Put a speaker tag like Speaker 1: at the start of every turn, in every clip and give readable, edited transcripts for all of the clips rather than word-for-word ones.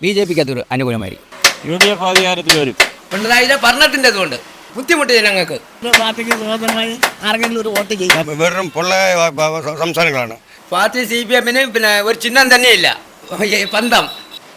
Speaker 1: BJPക്ക് അതൊരു അനുകൂലമായിരിക്കും.
Speaker 2: UDF അധികാരത്തിൽ വരും.
Speaker 3: പിണറായിയുടെ ഭരണത്തിൻ്റെ അതുകൊണ്ട് ബുദ്ധിമുട്ട് ജനങ്ങൾക്ക്.
Speaker 4: പാർട്ടിക്ക് സ്വതന്ത്രമായി ആരെങ്കിലും ഒരു വോട്ട് ചെയ്യും.
Speaker 5: വെറും പൊള്ളയായ സംസാരങ്ങളാണ്.
Speaker 3: പാർട്ടി CPM-ന് പിന്നെ ഒരു ചിഹ്നം തന്നെയില്ല, പന്തം.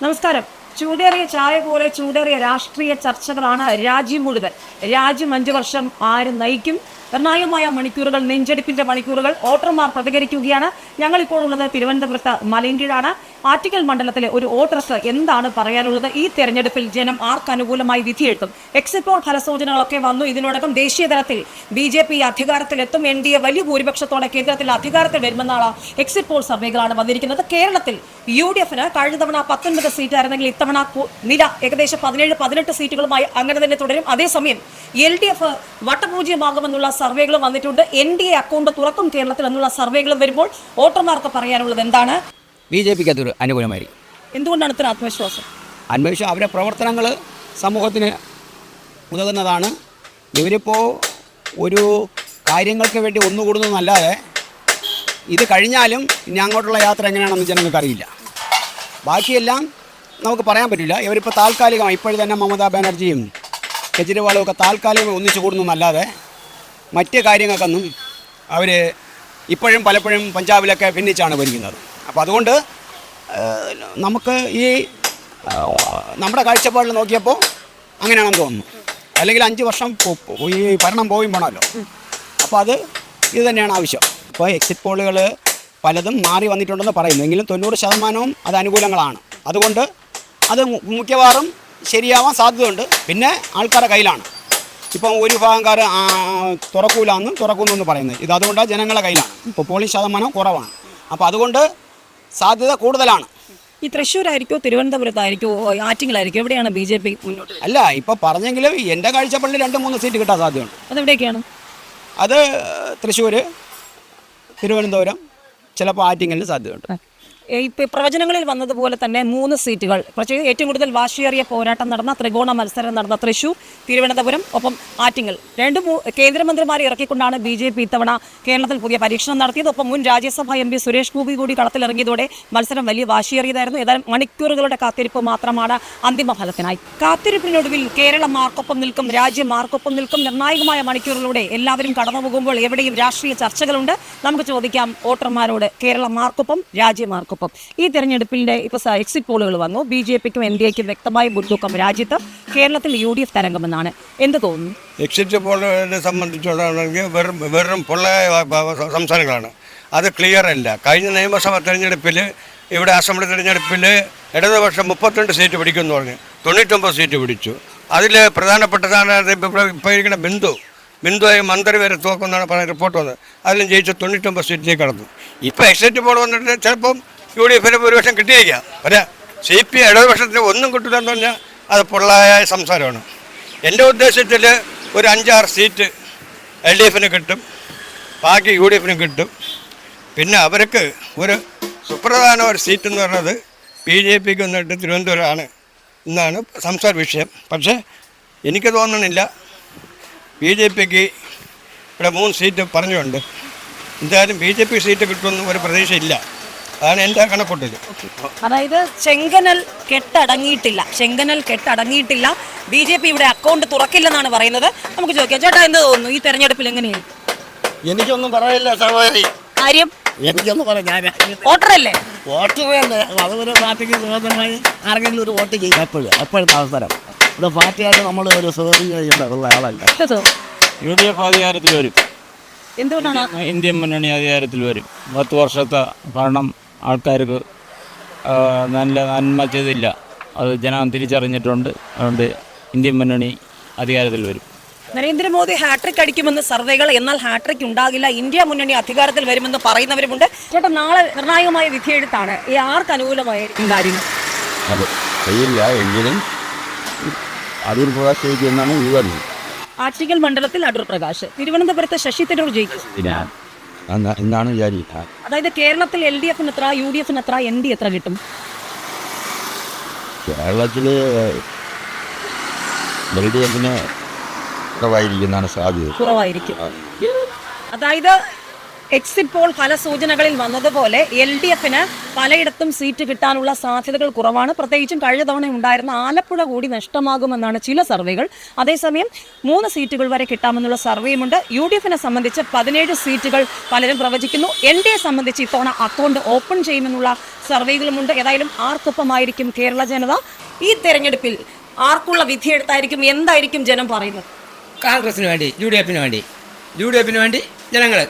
Speaker 6: നമസ്കാരം. ചൂടേറിയ ചായ പോലെ ചൂടേറിയ രാഷ്ട്രീയ ചർച്ചകളാണ് രാജ്യം മുഴുവൻ. രാജ്യം 5 വർഷം ആര് നയിക്കും? നിർണായകമായ മണിക്കൂറുകൾ, നെഞ്ചെടുപ്പിന്റെ മണിക്കൂറുകൾ. വോട്ടർമാർ പ്രതികരിക്കുകയാണ്. ഞങ്ങളിപ്പോൾ ഉള്ളത് തിരുവനന്തപുരത്ത് മലയങ്കീഴാണ്. ആറ്റിങ്ങൽ മണ്ഡലത്തിലെ ഒരു വോട്ടർക്ക് എന്താണ് പറയാനുള്ളത്? ഈ തെരഞ്ഞെടുപ്പിൽ ജനം ആർക്കനുകൂലമായി വിധിയെഴുത്തും? എക്സിറ്റ് പോൾ ഫലസൂചനകളൊക്കെ വന്നു. ഇതിനോടകം ദേശീയ തലത്തിൽ BJP അധികാരത്തിലെത്തും, NDA വലിയ ഭൂരിപക്ഷത്തോടെ കേന്ദ്രത്തിൽ അധികാരത്തിൽ വരുമെന്നാണ് എക്സിറ്റ് പോൾ സർവേകളാണ് വന്നിരിക്കുന്നത്. കേരളത്തിൽ UDF-ന് കഴിഞ്ഞ തവണ 19 സീറ്റായിരുന്നെങ്കിൽ ഇത്തവണ നില ഏകദേശം 17-18 സീറ്റുകളുമായി അങ്ങനെ തന്നെ തുടരും. അതേസമയം LDF വട്ടപൂജ്യമാകുമെന്നുള്ള സർവേകളും വന്നിട്ടുണ്ട്. NDA അക്കൗണ്ട് തുറക്കും കേരളത്തിൽ എന്നുള്ള സർവേകളും വരുമ്പോൾ വോട്ടർമാർക്ക് പറയാനുള്ളത് എന്താണ്?
Speaker 1: BJPക്ക് അതൊരു അനുകൂലമായിരിക്കും.
Speaker 6: എന്തുകൊണ്ടാണ് ഇത്ര ആത്മവിശ്വാസം?
Speaker 1: അവരുടെ പ്രവർത്തനങ്ങൾ സമൂഹത്തിന് ഉതകുന്നതാണ്. ഇവരിപ്പോൾ ഒരു കാര്യങ്ങൾക്ക് വേണ്ടി ഒന്നുകൂടുന്നതല്ലാതെ ഇത് കഴിഞ്ഞാലും ഇനി അങ്ങോട്ടുള്ള യാത്ര എങ്ങനെയാണെന്ന് ജനങ്ങൾക്കറിയില്ല. ബാക്കിയെല്ലാം നമുക്ക് പറയാൻ പറ്റില്ല. ഇവരിപ്പോൾ താൽക്കാലികമായി ഇപ്പോഴും തന്നെ മമതാ ബാനർജിയും കെജ്രിവാളും ഒക്കെ താൽക്കാലികമായി ഒന്നിച്ചു കൂടുന്നതല്ലാതെ മറ്റ് കാര്യങ്ങൾക്കൊന്നും അവർ ഇപ്പോഴും പലപ്പോഴും പഞ്ചാബിലൊക്കെ ഭിന്നിച്ചാണ് ഭരിക്കുന്നത്. അപ്പോൾ അതുകൊണ്ട് നമുക്ക് ഈ നമ്മുടെ കാഴ്ചപ്പാടിൽ നോക്കിയപ്പോൾ അങ്ങനെയാണെന്ന് തോന്നുന്നു. അല്ലെങ്കിൽ 5 വർഷം ഈ ഭരണം പോയും വേണമല്ലോ. അപ്പോൾ ഇത് തന്നെയാണ് ആവശ്യം. ഇപ്പോൾ എക്സിറ്റ് പോളുകൾ പലതും മാറി വന്നിട്ടുണ്ടെന്ന് പറയുന്നു. എങ്കിലും 90% അത് അനുകൂലങ്ങളാണ്. അതുകൊണ്ട് അത് മിക്കവാറും ശരിയാവാൻ സാധ്യതയുണ്ട്. പിന്നെ ആൾക്കാരുടെ കയ്യിലാണ്. ഇപ്പം ഒരു ഭാഗംകാർ തുറക്കൂലെന്ന് പറയുന്നത്. ഇത് അതുകൊണ്ടാണ് ജനങ്ങളുടെ കയ്യിലാണ്. ഇപ്പോൾ പോളിംഗ് ശതമാനം കുറവാണ്. അപ്പോൾ അതുകൊണ്ട് സാധ്യത കൂടുതലാണ്.
Speaker 6: ഈ തൃശ്ശൂരായിരിക്കോ തിരുവനന്തപുരത്തായിരിക്കോ ആറ്റിങ്ങലായിരിക്കോ എവിടെയാണ് BJP മുന്നോട്ട്?
Speaker 1: അല്ല, ഇപ്പോൾ പറഞ്ഞെങ്കിലും എൻ്റെ കാഴ്ചപ്പാടിൽ 2-3 സീറ്റ് കിട്ടാൻ സാധ്യതയുണ്ട്.
Speaker 6: അതെവിടെയൊക്കെയാണ്?
Speaker 1: അത് തൃശ്ശൂർ, തിരുവനന്തപുരം, ചിലപ്പോൾ ആറ്റിങ്ങലിന് സാധ്യതയുണ്ട്.
Speaker 6: ഇപ്പോൾ പ്രവചനങ്ങളിൽ വന്നതുപോലെ തന്നെ 3 സീറ്റുകൾ, പ്രത്യേകിച്ച് ഏറ്റവും കൂടുതൽ വാശിയേറിയ പോരാട്ടം നടന്ന ത്രികോണ മത്സരം നടന്ന തൃശ്ശൂർ, തിരുവനന്തപുരം, ഒപ്പം ആറ്റിങ്ങൽ. 2 കേന്ദ്രമന്ത്രിമാരെ ഇറക്കിക്കൊണ്ടാണ് BJP ഇത്തവണ കേരളത്തിൽ പുതിയ പരീക്ഷണം നടത്തിയത്. ഒപ്പം മുൻ രാജ്യസഭാ MP സുരേഷ് ഗോപി കൂടി കളത്തിലിറങ്ങിയതോടെ മത്സരം വലിയ വാശിയേറിയതായിരുന്നു. ഏതായാലും മണിക്കൂറുകളുടെ കാത്തിരിപ്പ് മാത്രമാണ് അന്തിമ ഫലത്തിനായി. കാത്തിരിപ്പിനൊടുവിൽ കേരളം ആർക്കൊപ്പം നിൽക്കും, രാജ്യം ആർക്കൊപ്പം നിൽക്കും? നിർണായകമായ മണിക്കൂറിലൂടെ എല്ലാവരും കടന്നുപോകുമ്പോൾ എവിടെയും രാഷ്ട്രീയ ചർച്ചകളുണ്ട്. നമുക്ക് ചോദിക്കാം വോട്ടർമാരോട്, കേരളം ആർക്കൊപ്പം, രാജ്യം ആർക്കൊപ്പം? ഈ തെരഞ്ഞെടുപ്പിന്റെ ഇപ്പോൾ എക്സിറ്റ് പോളുകൾ വന്നു. BJPക്കും NDAക്കും വ്യക്തമായ മുൻതൂക്കം രാജ്യത്ത്. കേരളത്തിൽ UDF തരംഗമെന്നാണ്. എന്ത് തോന്നുന്നു?
Speaker 5: എക്സിറ്റ് പോളിനെ സംബന്ധിച്ചോടാണെങ്കിൽ വെറും പൊള്ളയായ സംസാരങ്ങളാണ്. അത് ക്ലിയർ അല്ല. കഴിഞ്ഞ നിയമസഭാ തെരഞ്ഞെടുപ്പിൽ, ഇവിടെ അസംബ്ലി തെരഞ്ഞെടുപ്പിൽ ഇടതുപക്ഷം 32 സീറ്റ് പിടിക്കുമെന്ന് പറഞ്ഞു. 99 സീറ്റ് പിടിച്ചു. അതിൽ പ്രധാനപ്പെട്ടതാണ് ഇപ്പോൾ ഇരിക്കുന്ന ബിന്ദുവായി മന്ത്രി വരെ തോക്കുമെന്നാണ് പറഞ്ഞ റിപ്പോർട്ട് വന്നത്. അതിലും ജയിച്ച് 99 സീറ്റിലേക്ക് കടന്നു. ഇപ്പോൾ എക്സിറ്റ് പോൾ വന്നിട്ട് ചിലപ്പം UDF-ന് ഭൂരിപക്ഷം കിട്ടിയിരിക്കാം. CPI ഇടതുപക്ഷത്തിന് ഒന്നും കിട്ടില്ലെന്ന് പറഞ്ഞാൽ അത് പൊള്ളയായ സംസാരമാണ്. എൻ്റെ ഉദ്ദേശത്തിൽ ഒരു 5-6 സീറ്റ് LDF-ന് കിട്ടും, ബാക്കി UDF-ന് കിട്ടും. പിന്നെ അവർക്ക് ഒരു സുപ്രധാന ഒരു സീറ്റ് എന്ന് പറയുന്നത് BJPക്ക് വന്നിട്ട് തിരുവനന്തപുരമാണ് എന്നാണ് സംസാര വിഷയം. പക്ഷേ എനിക്ക് തോന്നണില്ല BJPക്ക് ഇവിടെ 3 സീറ്റ് പറഞ്ഞുകൊണ്ട് എന്തായാലും BJP സീറ്റ് കിട്ടുമെന്ന് ഒരു പ്രതീക്ഷയില്ല. അതാണ് എൻ്റെ കണക്കൂട്ടൽ.
Speaker 6: അതായത് ചെങ്കനൽ കെട്ടടങ്ങിയിട്ടില്ല. BJP ഇവിടെ അക്കൗണ്ട് തുറക്കില്ലെന്നാണ് പറയുന്നത്. നമുക്ക് ചോദിക്കാം, ചേട്ടാ എന്ത് തോന്നുന്നു ഈ തെരഞ്ഞെടുപ്പിൽ എങ്ങനെയാണ്?
Speaker 4: എനിക്കൊന്നും പറയില്ല സഹോദരി.
Speaker 6: കാര്യം
Speaker 4: എനിക്കൊന്നും പറയാം. ഞാൻ
Speaker 6: വോട്ടറല്ലേ?
Speaker 4: വോട്ടറല്ലേ? അതുപോലെ പാർട്ടിക്ക് സ്വതന്ത്രമായി ആരെങ്കിലും ഒരു വോട്ട് ചെയ്യും. എപ്പോഴത്തെ അവസരം ഇവിടെ പാർട്ടിയായിട്ട് നമ്മൾ ഒരു സ്വതന്ത്ര ആളല്ല.
Speaker 2: UDF അധികാരത്തിൽ വരും.
Speaker 6: എന്തുകൊണ്ടാണ്?
Speaker 2: ഇന്ത്യൻ മുന്നണി അധികാരത്തിൽ വരും. 10 വർഷത്തെ ഭരണം ആൾക്കാർക്ക് നല്ല നന്മ ചെയ്തില്ല. അത് ജനം തിരിച്ചറിഞ്ഞിട്ടുണ്ട്. അതുകൊണ്ട് ഇന്ത്യൻ മുന്നണി അധികാരത്തിൽ വരും.
Speaker 6: നരേന്ദ്രമോദി ഹാട്രിക് അടിക്കുമെന്ന് സർവേകൾ, എന്നാൽ ഹാട്രിക് ഉണ്ടാകില്ല, ഇന്ത്യ മുന്നണി അധികാരത്തിൽ വരുമെന്ന് പറയുന്നവരുമുണ്ട്. ചേട്ടാ, നാളെ നിർണായകമായ വിധിയെഴുത്താണ്. ഈ ആർക്ക് അനുകൂലമായിരിക്കും കാര്യങ്ങൾ? ആറ്റിങ്ങൽ മണ്ഡലത്തിൽ അടൂർ പ്രകാശ്, തിരുവനന്തപുരത്ത് ശശി തരൂർ ജയിക്കും.
Speaker 5: എന്താണ്
Speaker 6: അതായത് കേരളത്തിൽ LDF-ന് എത്ര, UDF-ന് എത്ര, NDA എത്ര കിട്ടും?
Speaker 5: കേരളത്തിൽ LDF-ന് കുറവായിരിക്കും.
Speaker 6: അതായത് എക്സിറ്റ് പോൾ ഫല സൂചനകളിൽ വന്നതുപോലെ LDFന് പലയിടത്തും സീറ്റ് കിട്ടാനുള്ള സാധ്യതകൾ കുറവാണ്. പ്രത്യേകിച്ചും കഴിഞ്ഞ തവണ ഉണ്ടായിരുന്ന ആലപ്പുഴ കൂടി നഷ്ടമാകുമെന്നാണ് ചില സർവേകൾ. അതേസമയം 3 സീറ്റുകൾ വരെ കിട്ടാമെന്നുള്ള സർവേയുമുണ്ട്. UDFനെ സംബന്ധിച്ച് 17 സീറ്റുകൾ പലരും പ്രവചിക്കുന്നു. NDA സംബന്ധിച്ച് ഇത്തവണ അക്കൗണ്ട് ഓപ്പൺ ചെയ്യുമെന്നുള്ള സർവേകളുമുണ്ട്. ഏതായാലും ആർക്കൊപ്പമായിരിക്കും കേരള ജനത? ഈ തെരഞ്ഞെടുപ്പിൽ ആർക്കുള്ള വിധിയെടുത്തായിരിക്കും? എന്തായിരിക്കും ജനം പറയുന്നത്?
Speaker 3: കോൺഗ്രസിന് വേണ്ടി, യു ഡി എഫിന് വേണ്ടി ജനങ്ങൾ.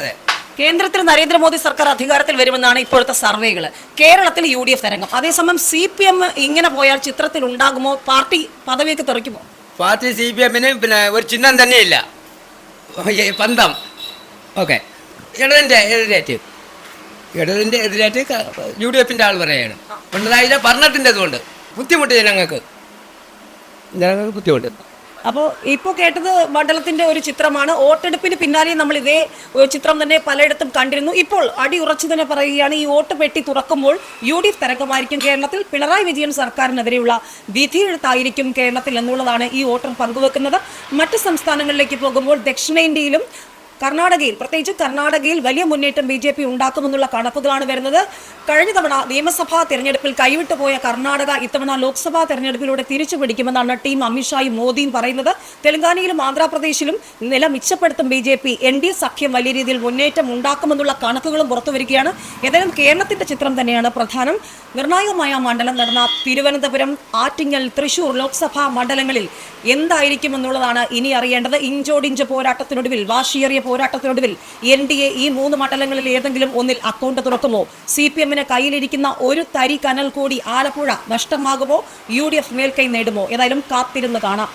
Speaker 3: അതെ,
Speaker 6: കേന്ദ്രത്തിൽ നരേന്ദ്രമോദി സർക്കാർ അധികാരത്തിൽ വരുമെന്നാണ് ഇപ്പോഴത്തെ സർവേകൾ. കേരളത്തിൽ UDF തരംഗം. അതേസമയം CPM ഇങ്ങനെ പോയാൽ ചിത്രത്തിൽ ഉണ്ടാകുമോ? പാർട്ടി പദവിയൊക്കെ തെറിക്കുമോ?
Speaker 3: പാർട്ടി CPMന് ഒരു ചിഹ്നം തന്നെയില്ല, പന്തം. ഓക്കെ, ഇടതിൻ്റെ എതിരായിട്ട് UDFൻ്റെ ആൾ പറയുകയാണ്. പിണറായിയുടെ ഭരണത്തിൻ്റെ അതുകൊണ്ട് ബുദ്ധിമുട്ട് ജനങ്ങൾക്ക് ബുദ്ധിമുട്ട്.
Speaker 6: അപ്പോൾ ഇപ്പോൾ കേട്ടത് മണ്ഡലത്തിന്റെ ഒരു ചിത്രമാണ്. വോട്ടെടുപ്പിന് പിന്നാലെ നമ്മൾ ഇതേ ചിത്രം തന്നെ പലയിടത്തും കണ്ടിരുന്നു. ഇപ്പോൾ അടിയുറച്ചു തന്നെ പറയുകയാണ്, ഈ വോട്ട് പെട്ടി തുറക്കുമ്പോൾ UDF തരംഗമായിരിക്കും കേരളത്തിൽ. പിണറായി വിജയൻ സർക്കാരിനെതിരെയുള്ള വിധിയെഴുത്തായിരിക്കും കേരളത്തിൽ എന്നുള്ളതാണ് ഈ വോട്ടർ പങ്കുവെക്കുന്നത്. മറ്റ് സംസ്ഥാനങ്ങളിലേക്ക് പോകുമ്പോൾ ദക്ഷിണേന്ത്യയിലും കർണാടകയിൽ, പ്രത്യേകിച്ച് കർണാടകയിൽ വലിയ മുന്നേറ്റം BJP ഉണ്ടാക്കുമെന്നുള്ള കണക്കുകളാണ് വരുന്നത്. കഴിഞ്ഞ തവണ നിയമസഭാ തെരഞ്ഞെടുപ്പിൽ കൈവിട്ടു പോയ കർണാടക ഇത്തവണ ലോക്സഭാ തെരഞ്ഞെടുപ്പിലൂടെ തിരിച്ചു പിടിക്കുമെന്നാണ് ടീം അമിത്ഷായും മോദിയും പറയുന്നത്. തെലങ്കാനയിലും ആന്ധ്രാപ്രദേശിലും നില മിച്ചപ്പെടുത്തും BJP. NDA സഖ്യം വലിയ രീതിയിൽ മുന്നേറ്റം ഉണ്ടാക്കുമെന്നുള്ള കണക്കുകളും പുറത്തുവരികയാണ്. ഏതായാലും കേരളത്തിന്റെ ചിത്രം തന്നെയാണ് പ്രധാനം. നിർണായകമായ മണ്ഡലം നടന്ന തിരുവനന്തപുരം, ആറ്റിങ്ങൽ, തൃശൂർ ലോക്സഭാ മണ്ഡലങ്ങളിൽ എന്തായിരിക്കും എന്നുള്ളതാണ് ഇനി അറിയേണ്ടത്. ഇഞ്ചോടിഞ്ച് പോരാട്ടത്തിനൊടുവിൽ, വാശിയേറിയ പോരാട്ടത്തിനൊടുവിൽ NDA ഈ 3 മണ്ഡലങ്ങളിൽ ഏതെങ്കിലും ഒന്നിൽ അക്കൗണ്ട് തുറക്കുമോ? CPMന് കയ്യിലിരിക്കുന്ന ഒരു തരി കനൽ കൂടി ആലപ്പുഴ നഷ്ടമാകുമോ? UDF മേൽക്കൈ നേടുമോ? ഏതായാലും കാത്തിരുന്ന് കാണാം.